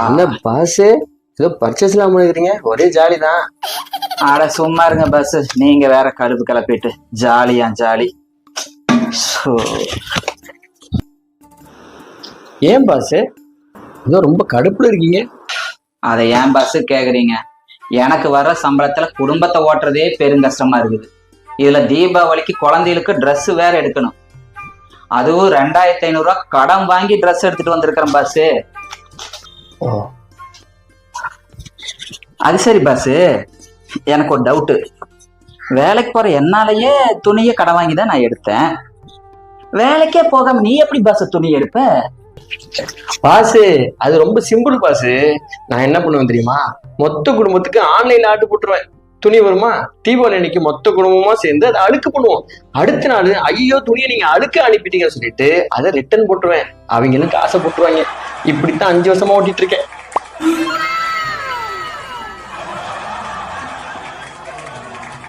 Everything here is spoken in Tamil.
என்ன பாஸ் ஏதோ பர்ச்சேஸ் எல்லாம் பண்ணிக்கிறீங்க, ஒரே ஜாலி தான். ஆட சும்மா இருங்க பஸ், நீங்க வேற கடுப்பு கிளப்பிட்டு ஜாலியா ஜாலி. ஏன் பாஸ் ஏதோ ரொம்ப கடுப்புல இருக்கீங்க? அதை ஏன் பஸ் கேக்குறீங்க? எனக்கு வர்ற சம்பளத்துல குடும்பத்தை ஓட்டுறதே பெரும் கஷ்டமா இருக்குது. இதுல தீபாவளிக்கு குழந்தைகளுக்கு ட்ரெஸ் வேற எடுக்கணும். அதுவும் 2500 ரூபாய் கடன் வாங்கி ட்ரெஸ் எடுத்துட்டு வந்திருக்கிறேன் பஸ். அது சரி பஸ், எனக்கு ஒரு டவுட்டு. வேலைக்கு போற என்னாலேயே துணியை கடன் வாங்கி தான் நான் எடுத்தேன். வேலைக்கே போகாம நீ எப்படி பஸ் துணி எடுப்ப? பாஸ் அது ரொம்ப சிம்பிள் பாஸ். நான் என்ன பண்ணுவேன் தெரியுமா? மொத்த குடும்பத்துக்கு ஆன்லைன்ல ஆர்டர் போட்டுருவேன். துணி வருமா, தீபாவளி அன்னைக்கு மொத்த குடும்பமா சேர்ந்து அதை அழுக்கு பண்ணுவோம். அடுத்த நாள் ஐயோ துணியை நீங்க அழுக்க அனுப்பிட்டீங்கன்னு சொல்லிட்டு அதை ரிட்டர்ன் போட்டுருவேன். அவங்களும் காசை போட்டுருவாங்க. இப்படித்தான் 5 வருஷமா ஓட்டிட்டு இருக்கேன்.